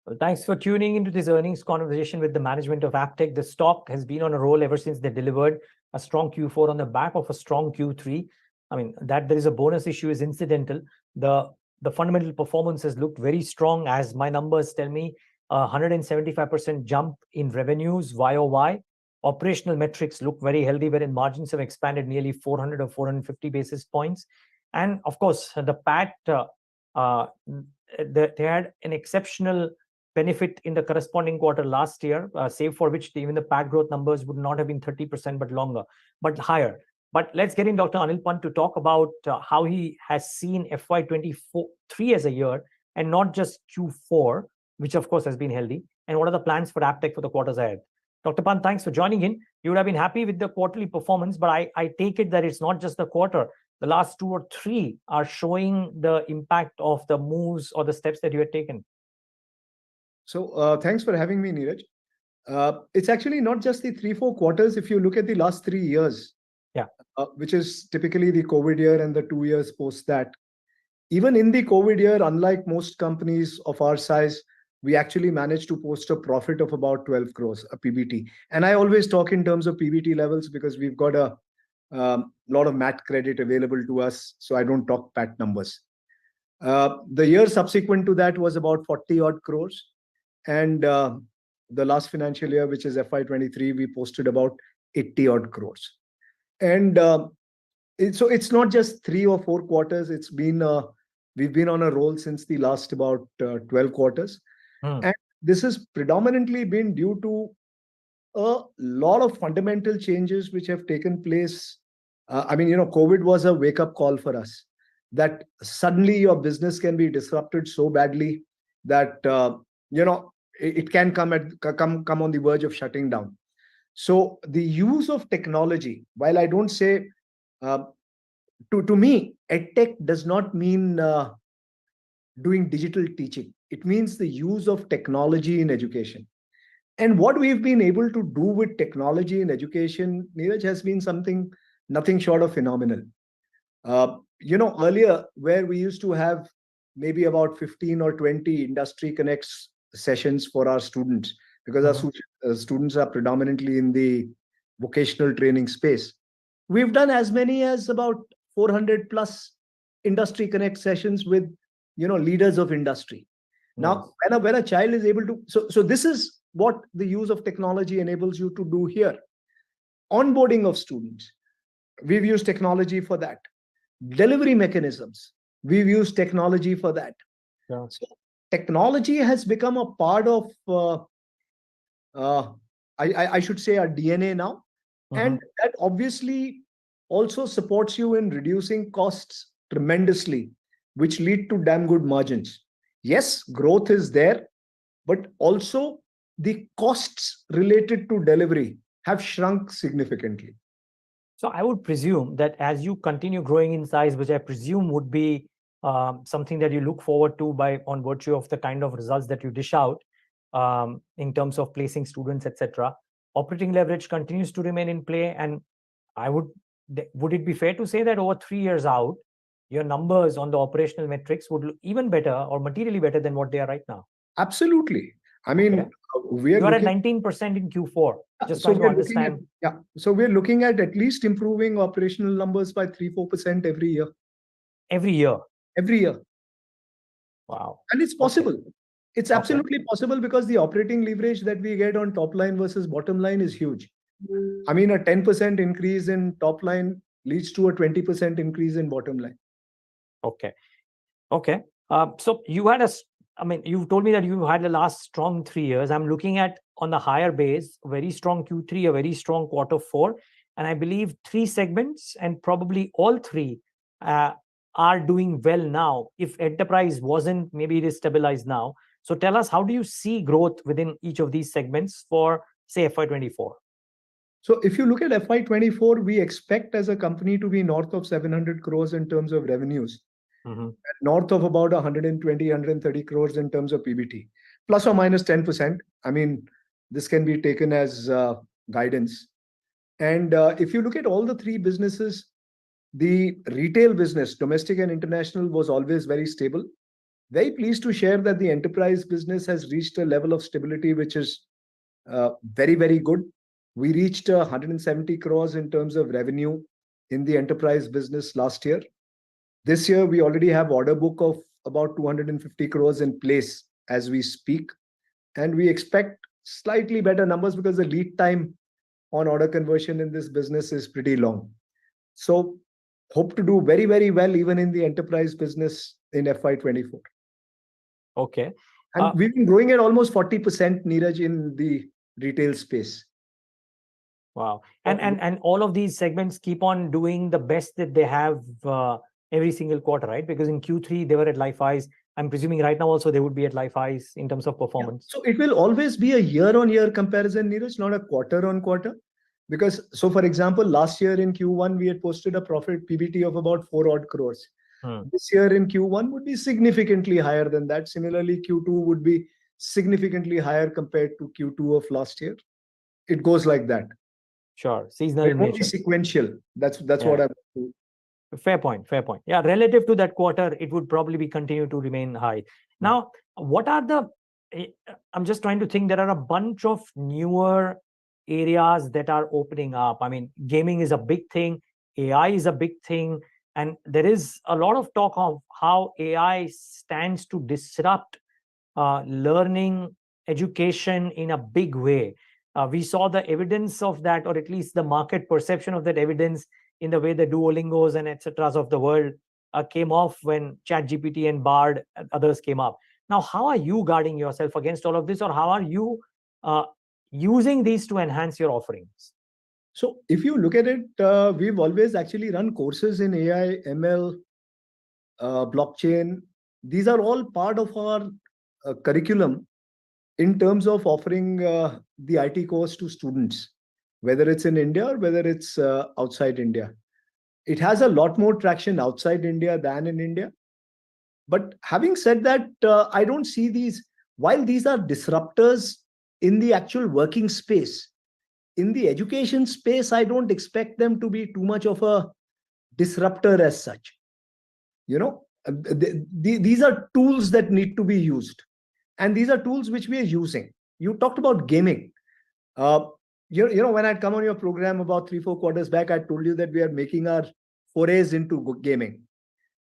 Well, thanks for tuning into this earnings conversation with the management of Aptech. The stock has been on a roll ever since they delivered a strong Q4 on the back of a strong Q3. I mean, that there is a bonus issue is incidental. The fundamental performance has looked very strong, as my numbers tell me. 175% jump in revenues YOY. Operational metrics look very healthy, wherein margins have expanded nearly 400 or 450 basis points. And of course, the PAT, they had an exceptional benefit in the corresponding quarter last year, save for which even the PAT growth numbers would not have been 30%, but higher. But let's get in Dr. Anil Pant to talk about how he has seen FY23 as a year and not just Q4, which of course has been healthy, and what are the plans for Aptech for the quarters ahead. Dr. Pant, thanks for joining in. You would have been happy with the quarterly performance, but I take it that it's not just the quarter. The last 2 or 3 are showing the impact of the moves or the steps that you had taken. So thanks for having me, Neeraj. It's actually not just the 3-4 quarters. If you look at the last 3 years, which is typically the COVID year and the 2 years post that, even in the COVID year, unlike most companies of our size, we actually managed to post a profit of about 12 crores, a PBT. And I always talk in terms of PBT levels because we've got a lot of MAT credit available to us, so I don't talk PAT numbers. The year subsequent to that was about 40 odd crores. And the last financial year, which is FY23, we posted about 80 odd crores. And so it's not just 3 or 4 quarters. We've been on a roll since the last about 12 quarters. And this has predominantly been due to a lot of fundamental changes which have taken place. COVID was a wake-up call for us, that suddenly your business can be disrupted so badly that, it can come on the verge of shutting down. So the use of technology, while I don't say, to me, EdTech does not mean doing digital teaching. It means the use of technology in education. And what we've been able to do with technology in education, Neeraj, has been something nothing short of phenomenal. Earlier, where we used to have maybe about 15 or 20 industry connects sessions for our students, because our students are predominantly in the vocational training space. We've done as many as about 400 plus industry connect sessions with, leaders of industry. Now, when a child is able to, so this is what the use of technology enables you to do here. Onboarding of students, we've used technology for that. Delivery mechanisms, we've used technology for that. So technology has become a part of, I should say, our DNA now. And that obviously also supports you in reducing costs tremendously, which lead to damn good margins. Yes, growth is there, but also the costs related to delivery have shrunk significantly. So I would presume that as you continue growing in size, which I presume would be something that you look forward to on virtue of the kind of results that you dish out in terms of placing students, etc., operating leverage continues to remain in play. And would it be fair to say that over 3 years out, your numbers on the operational metrics would look even better or materially better than what they are right now? Absolutely. I mean, you are at 19% in Q4. Just so to understand. So we're looking at least improving operational numbers by 3-4% every year. Every year? Every year. Wow. And it's possible. It's absolutely possible because the operating leverage that we get on top line versus bottom line is huge. I mean, a 10% increase in top line leads to a 20% increase in bottom line. Okay. So you've told me that you had the last strong 3 years. I'm looking at, on the higher base, a very strong Q3, a very strong Q4. And I believe 3 segments and probably all 3 are doing well now. If enterprise wasn't, maybe it is stabilized now. So tell us, how do you see growth within each of these segments for, say, FY24? So if you look at FY24, we expect as a company to be north of 700 crores in terms of revenues. North of about 120, 130 crores in terms of PBT, plus or minus 10%. I mean, this can be taken as guidance. And if you look at all the 3 businesses, the retail business, domestic and international, was always very stable. Very pleased to share that the enterprise business has reached a level of stability which is very, very good. We reached 170 crores in terms of revenue in the enterprise business last year. This year, we already have order book of about 250 crores in place as we speak. And we expect slightly better numbers because the lead time on order conversion in this business is pretty long. So hope to do very, very well even in the enterprise business in FY24. Okay. And we've been growing at almost 40%, Neeraj, in the retail space. Wow. And all of these segments keep on doing the best that they have every single quarter, right? Because in Q3, they were at life highs. I'm presuming right now also they would be at life highs in terms of performance. Yeah. So it will always be a year-on-year comparison, Neeraj, not a quarter-on-quarter. Because, so for example, last year in Q1, we had posted a profit PBT of about 4 odd crores. This year in Q1 would be significantly higher than that. Similarly, Q2 would be significantly higher compared to Q2 of last year. It goes like that. Sure. Seasonal It won't nature. be sequential. That's what I'm. Fair point. Fair point. Yeah. Relative to that quarter, it would probably continue to remain high. Now, what are I'm just trying to think, there are a bunch of newer areas that are opening up. I mean, gaming is a big thing. AI is a big thing. And there is a lot of talk of how AI stands to disrupt learning, education in a big way. We saw the evidence of that, or at least the market perception of that evidence in the way the Duolingos and etc. of the world came off when ChatGPT and Bard and others came up. Now, how are you guarding yourself against all of this, or how are you using these to enhance your offerings? So if you look at it, we've always actually run courses in AI, ML, blockchain. These are all part of our curriculum in terms of offering the IT course to students, whether it's in India or whether it's outside India. It has a lot more traction outside India than in India. But having said that, I don't see these, while these are disruptors in the actual working space, in the education space, I don't expect them to be too much of a disruptor as such. You know, these are tools that need to be used. And these are tools which we are using. You talked about gaming. You know, when I'd come on your program about 3-4 quarters back, I told you that we are making our forays into gaming.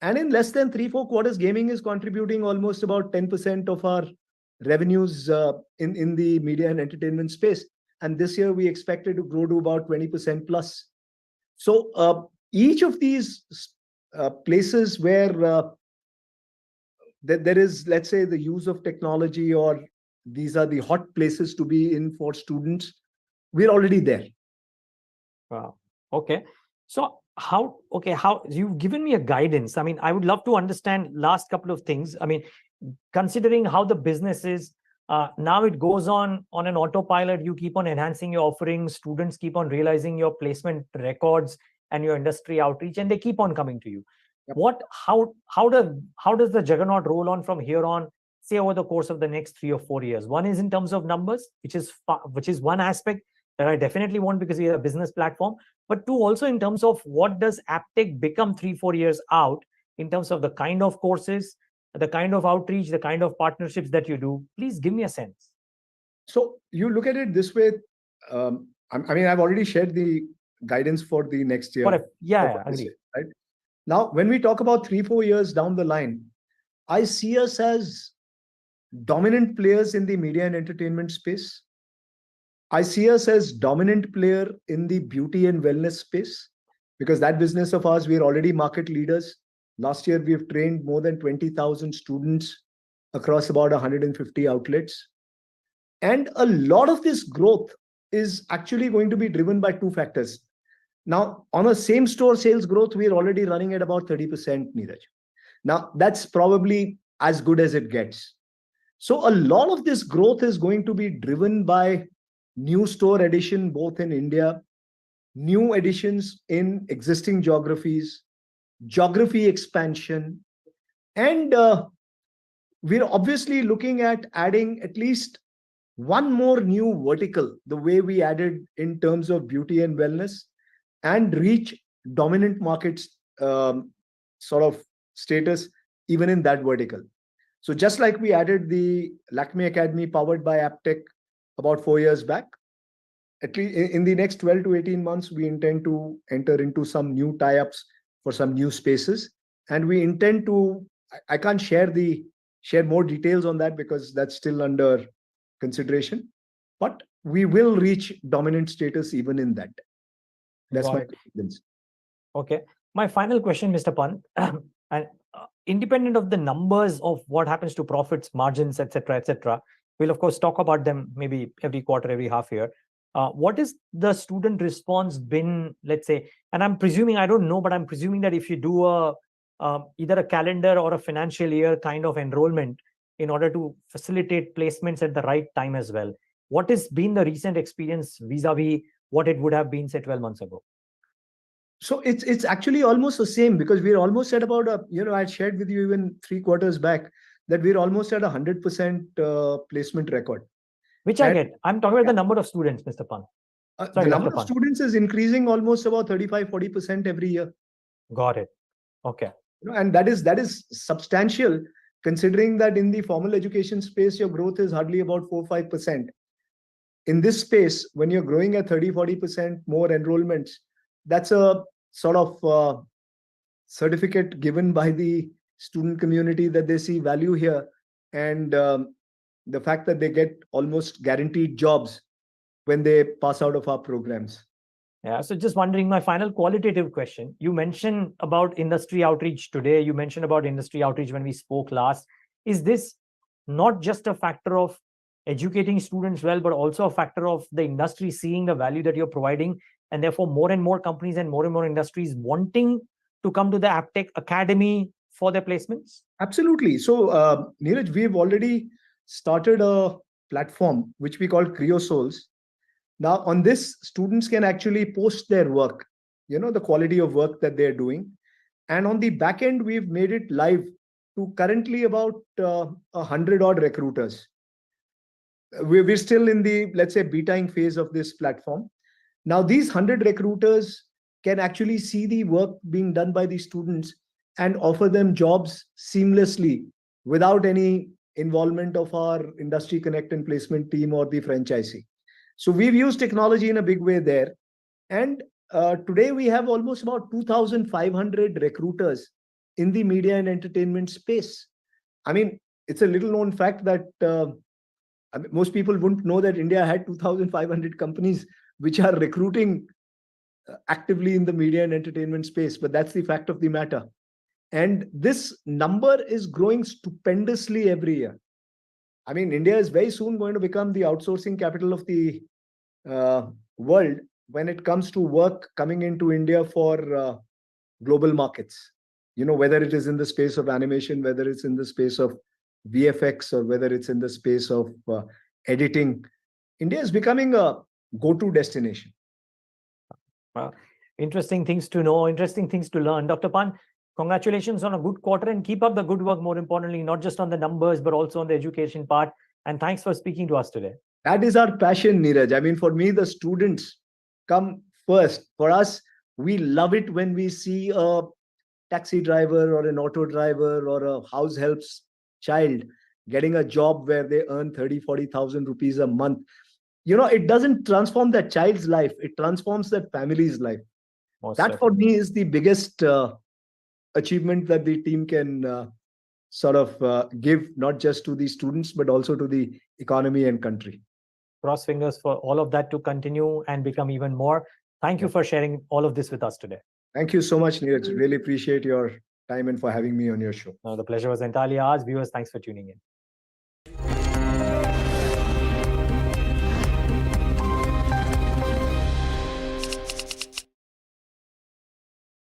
And in less than 3-4 quarters, gaming is contributing almost about 10% of our revenues in the media and entertainment space. And this year we expect it to grow to about 20% plus. So each of these places where there is, let's say, the use of technology, or these are the hot places to be in for students, we're already there. Wow. Okay. So how you've given me a guidance. I mean, I would love to understand last couple of things. I mean, considering how the business is, now it goes on an autopilot. You keep on enhancing your offerings. Students keep on realizing your placement records and your industry outreach, and they keep on coming to you. Yep. How does the juggernaut roll on from here on, say over the course of the next 3 or 4 years? One is in terms of numbers, which is one aspect that I definitely want because we are a business platform. But two, also in terms of what does Aptech become 3-4 years out in terms of the kind of courses, the kind of outreach, the kind of partnerships that you do. Please give me a sense. So you look at it this way. I mean, I've already shared the guidance for the next year. Agree. Right? Now, when we talk about 3-4 years down the line, I see us as dominant players in the media and entertainment space. I see us as dominant player in the beauty and wellness space, because that business of ours, we're already market leaders. Last year, we've trained more than 20,000 students across about 150 outlets. And a lot of this growth is actually going to be driven by 2 factors. Now, on a same store sales growth, we're already running at about 30%, Neeraj. Now, that's probably as good as it gets. So a lot of this growth is going to be driven by new store addition, both in India, new additions in existing geographies, geography expansion. And we're obviously looking at adding at least one more new vertical, the way we added in terms of beauty and wellness, and reach dominant markets sort of status even in that vertical. So just like we added the Lakme Academy powered by Aptech about 4 years back, at least in the next 12 to 18 months, we intend to enter into some new tie-ups for some new spaces. And we intend to, I can't share more details on that because that's still under consideration, but we will reach dominant status even in that. That's my confidence. Okay. My final question, Mr. Pant, and independent of the numbers of what happens to profits, margins, etc., we'll of course talk about them maybe every quarter, every half year. What is the student response been, let's say, and I'm presuming, I don't know, but I'm presuming that if you do either a calendar or a financial year kind of enrollment in order to facilitate placements at the right time as well, what has been the recent experience vis-a-vis what it would have been, say, 12 months ago? So it's actually almost the same, because we're almost at about I shared with you even 3 quarters back that we're almost at 100% placement record. Which I get. I'm talking about the number of students, Mr. Pant. The number of students is increasing almost about 35-40% every year. Got it. Okay. And that is substantial, considering that in the formal education space, your growth is hardly about 4-5%. In this space, when you're growing at 30-40% more enrollments, that's a sort of certificate given by the student community that they see value here, and the fact that they get almost guaranteed jobs when they pass out of our programs. Yeah, so just wondering, my final qualitative question, you mentioned about industry outreach today, you mentioned about industry outreach when we spoke last. Is this not just a factor of educating students well, but also a factor of the industry seeing the value that you're providing, and therefore more and more companies and more industries wanting to come to the Aptech Academy for their placements? Absolutely. So, Neeraj, we've already started a platform which we call CryoSouls. Now, on this, students can actually post their work, the quality of work that they're doing. And on the back end, we've made it live to currently about 100 odd recruiters. We're still in the, let's say, betaing phase of this platform. Now, these 100 recruiters can actually see the work being done by the students and offer them jobs seamlessly without any involvement of our industry connect and placement team or the franchisee. So we've used technology in a big way there. And today we have almost about 2,500 recruiters in the media and entertainment space. I mean, it's a little known fact that most people wouldn't know that India had 2,500 companies which are recruiting actively in the media and entertainment space, but that's the fact of the matter. And this number is growing stupendously every year. I mean, India is very soon going to become the outsourcing capital of the world when it comes to work coming into India for global markets. Whether it is in the space of animation, whether it's in the space of VFX, or whether it's in the space of editing, India is becoming a go-to destination. Well, interesting things to know, interesting things to learn. Dr. Pant, congratulations on a good quarter, and keep up the good work, more importantly, not just on the numbers, but also on the education part. And thanks for speaking to us today. That is our passion, Neeraj. I mean, for me, the students come first. For us, we love it when we see a taxi driver or an auto driver or a house help's child getting a job where they earn 30,000-40,000 rupees a month. It doesn't transform that child's life. It transforms that family's life. That for me is the biggest achievement that the team can sort of give, not just to the students, but also to the economy and country. Cross fingers for all of that to continue and become even more. Thank you for sharing all of this with us today. Thank you so much, Neeraj. Really appreciate your time and for having me on your show. The pleasure was entirely ours. Viewers, thanks for tuning in.